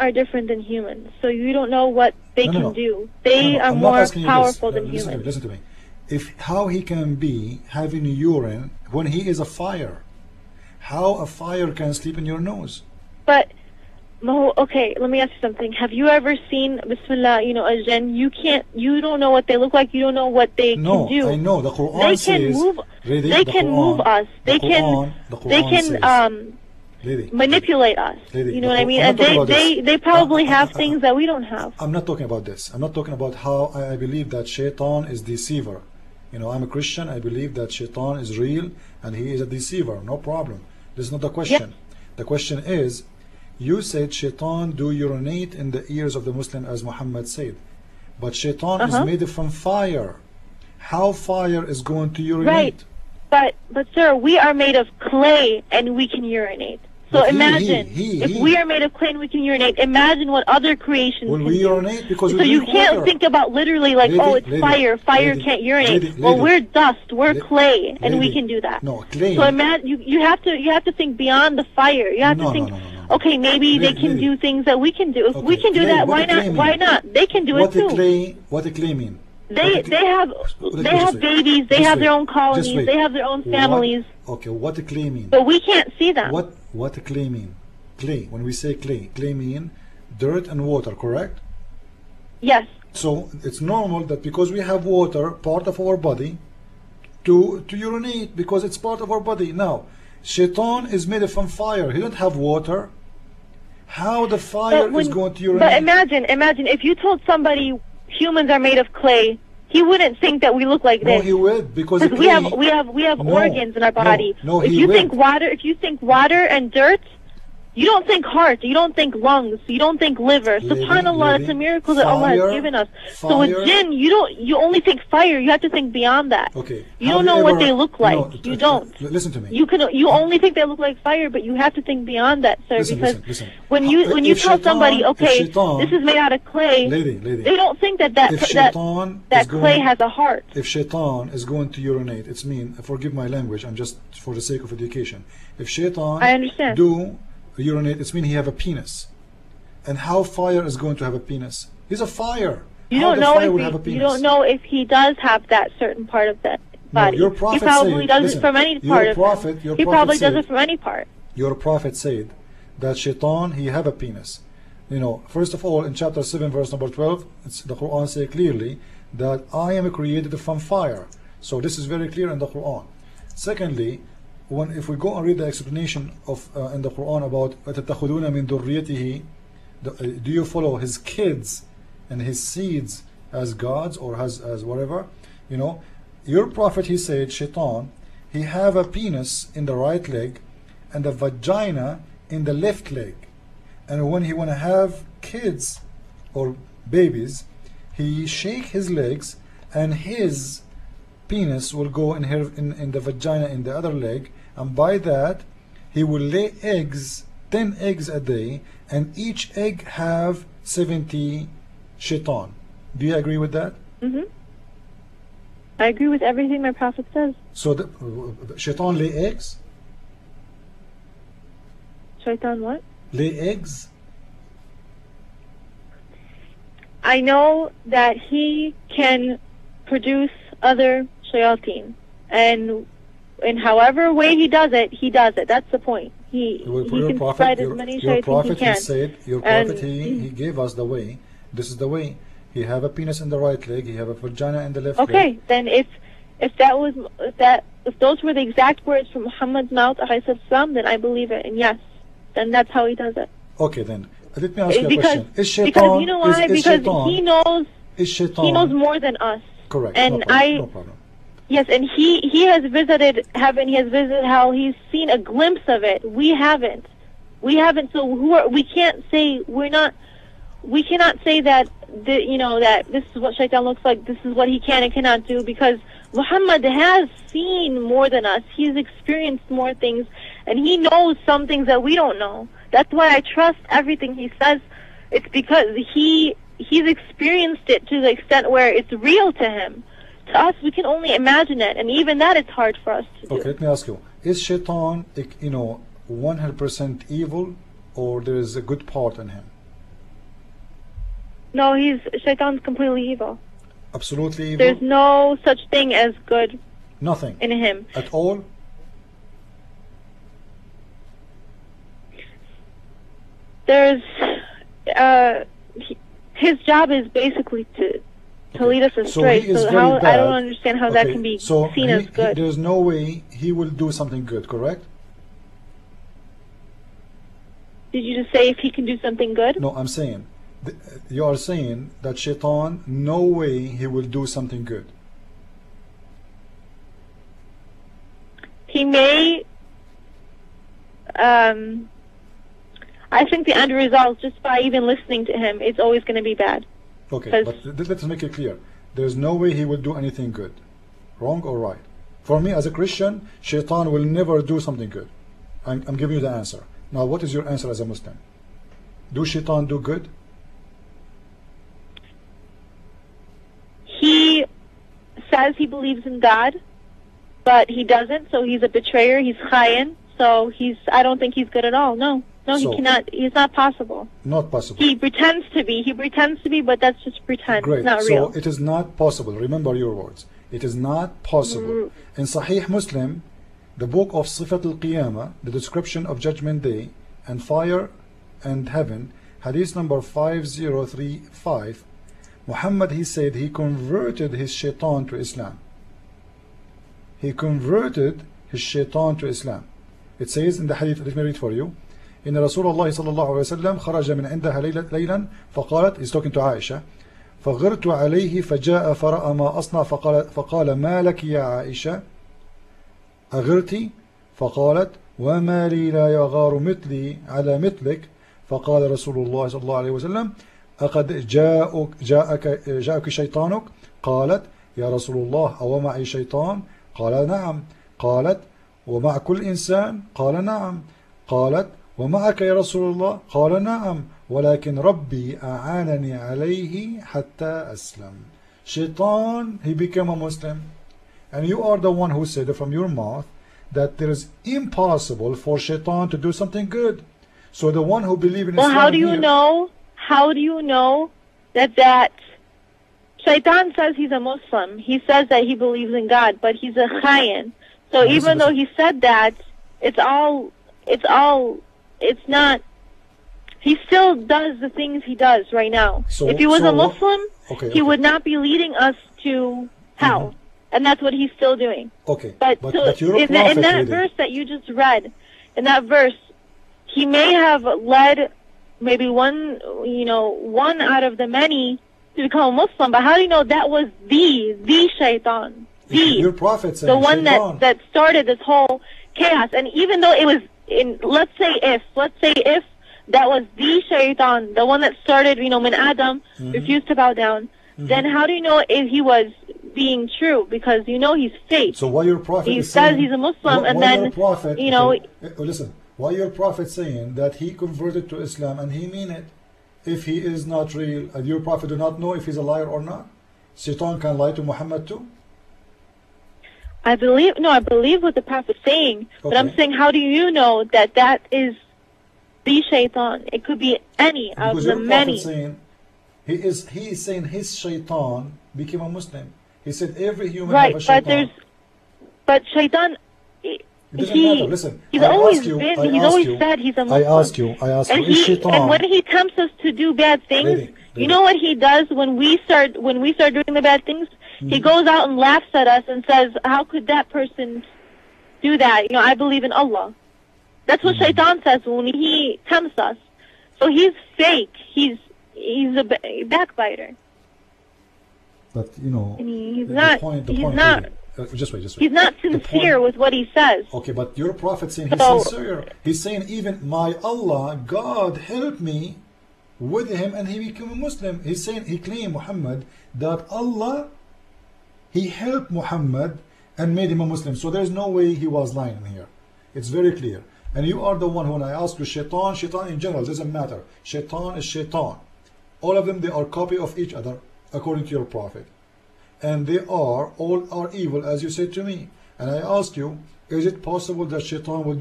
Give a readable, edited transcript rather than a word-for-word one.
are different than humans, so you don't know what they can do. They are I'm not more asking you powerful this. than humans. Listen to me. How he can be having urine when he is a fire? How a fire can sleep in your nose? But okay, let me ask you something. Have you ever seen, Bismillah, a jinn? You don't know what they look like. You don't know what they can do. No, I know. The Quran says they can move us. They can manipulate us. You know what I mean? And they probably have things that we don't have. I'm not talking about this. I'm not talking about how I believe that Shaitan is deceiver. I'm a Christian. I believe that Shaitan is real and he is a deceiver. No problem. This is not the question. The question is, you said Shaitan do urinate in the ears of the Muslim, as Muhammad said. But Shaitan is made from fire. How fire is going to urinate? Right. But sir, we are made of clay and we can urinate. So imagine, if we are made of clay and we can urinate, imagine what other creations can we urinate because so you can't think about literally like, it's fire. Fire can't urinate. Well, we're dust, we're clay, and we can do that. No, clay. So imagine you have to think beyond the fire. You have to think, okay, maybe they can do things that we can do. If we can do that, why not? Why not? They can do it too. What the clay mean? They have babies. They have their own colonies. They have their own families. Okay, what the clay mean? But we can't see them. What the clay mean? Clay. When we say clay mean dirt and water, correct? Yes. So it's normal that because we have water, part of our body, to urinate because it's part of our body. Now, Shaitan is made from fire. He don't have water. How the fire is going to urinate? But imagine if you told somebody humans are made of clay, he wouldn't think that we look like this. No, he would, because we have organs in our body. If you think water and dirt, you don't think heart, you don't think lungs, you don't think liver. SubhanAllah, it's a miracle that Allah has given us. So with jinn, you only think fire. You have to think beyond that. Okay. You don't know what they look like. You don't. Listen to me. You only think they look like fire, but you have to think beyond that, sir. Listen. When you tell somebody, okay, this is made out of clay, they don't think that clay has a heart. If Shaitan is going to urinate, it's forgive my language, I'm just for the sake of education. If Shaitan urinate, it's mean he have a penis. And how fire is going to have a penis? He's a fire. You don't know if he does have that certain part of that body. No, your prophet he probably does it from any part of him. He probably does it from any part. Your prophet said that Shaitan, he have a penis. First of all, in chapter 7, verse number 12, the Quran say clearly that I am created from fire. So this is very clear in the Quran. Secondly, if we go and read the explanation of in the Quran about وَتَتَّخُذُونَ مِن ذُرِّيَّتِهِ, do you follow his kids and his seeds as gods or as whatever? Your prophet, he said, Shaitan, he have a penis in the right leg and a vagina in the left leg, and when he want to have kids or babies, he shake his legs and his penis will go in the vagina in the other leg, and by that he will lay eggs, 10 eggs a day, and each egg have 70 shaitan. Do you agree with that? I agree with everything my prophet says. So the shaitan lay eggs? Shaitan what? Lay eggs? I know that he can produce other shayateen, and in however way he does it, that's the point. He can spread as many shayateen he can. Your prophet, he gave us the way. This is the way. He have a penis in the right leg, he have a vagina in the left leg. Okay, then if those were the exact words from Muhammad's mouth, then I believe it, and yes, then that's how he does it. Okay, then let me ask you a question. Is Shaitan, because you know why? Because he knows more than us. Correct. And no problem. Yes, and he has visited heaven. He has visited hell. He's seen a glimpse of it. We haven't. So we can't say we cannot say that that this is what Shaitan looks like. This is what he can and cannot do, because Muhammad has seen more than us. He's experienced more things, and he knows some things that we don't know. That's why I trust everything he says. It's because he's experienced it to the extent where it's real to him. To us, we can only imagine it, and even that it's hard for us to do. Okay, let me ask you: is Shaitan, 100% evil, or there is a good part in him? No, Shaitan's completely evil. Absolutely evil? There's no such thing as good Nothing in him. at all? There's his job is basically to lead us astray. So how I don't understand how that can be seen as good. There's no way he will do something good, correct? Did you just say if he can do something good? No, I'm saying you are saying that Shaitan, no way he will do something good. He may. I think the end result, just by even listening to him, it's always going to be bad. Okay, but let's make it clear. There's no way he will do anything good. Wrong or right? For me, as a Christian, Shaitan will never do something good. I'm giving you the answer. Now, what is your answer as a Muslim? Do Shaitan do good? He says he believes in God, but he doesn't, so he's a betrayer, he's khayan, so I don't think he's good at all. No, he cannot, it's not possible. Not possible. He pretends to be, but that's just pretend. Great. It's not real. So it is not possible. Remember your words. It is not possible. In Sahih Muslim, the book of Sifat al-Qiyamah, the description of Judgment Day and fire and heaven, hadith number 5035, Muhammad, he said he converted his shaitan to Islam. He converted his shaitan to Islam. It says in the hadith, let me read for you. إن رسول الله صلى الله عليه وسلم خرج من عندها ليلا فقالت, he's talking to Aisha, فغرت عليه فجاء فرأى ما أصنع فقال ما لك يا عائشة أغرتي؟ فقالت وما لي لا يغار مثلي على مثلك. فقال رسول الله صلى الله عليه وسلم أقد جاءك شيطانك؟ قالت يا رسول الله أو معي شيطان؟ قال نعم. قالت ومع كل إنسان؟ قال نعم. قالت ومعك يا رسول الله؟ قال نعم ولكن ربي أعانني عليه حتى أسلم. Shaitan, he became a Muslim, and you are the one who said from your mouth that there is impossible for Shaitan to do something good. So the one who believes in Islam, how do you know? How do you know that Shaitan says he's a Muslim? He says that he believes in God, but he's a khayan. So even though he said that, it's not. He still does the things he does right now. So, if he was a Muslim, he would not be leading us to hell, and that's what he's still doing. Okay, but you're a prophet, in that verse that you just read, in that verse, he may have led maybe one out of the many to become a Muslim. But how do you know that was the Shaitan? Your prophet said the one that started this whole chaos. And even though it was let's say if that was the Shaitan, the one that started, when Adam refused to bow down, then how do you know if he was being true? Because he's fake. So why your prophet he says he's a Muslim, and then prophet, listen, why your prophet saying that he converted to Islam and he mean it? If he is not real, and your prophet do not know if he's a liar or not, Shaitan can lie to Muhammad too? I believe what the prophet's saying, but I'm saying, how do you know that is the Shaitan? It could be any of the many. Saying, he is saying his Shaitan became a Muslim. He said every human have a Shaitan. But Shaitan, Listen, he's always said he's a Muslim. I ask you, is Shaitan? And when he tempts us to do bad things, you know what he does when we start doing the bad things? He goes out and laughs at us and says, how could that person do that? I believe in Allah. That's what Shaitan says when he tempts us. So he's fake. He's a backbiter. But he's not. Just wait. He's not sincere with what he says. Okay, but your prophet saying he's sincere. He's saying even my Allah, God helped me with him and he became a Muslim. He's saying, he claimed Muhammad that Allah, he helped Muhammad and made him a Muslim. So there's no way he was lying here. It's very clear. And you are the one when I ask you Shaitan in general, doesn't matter. Shaitan is Shaitan. All of them, they are copy of each other according to your prophet. And they all are evil as you said to me. And I ask you, is it possible that Shaitan will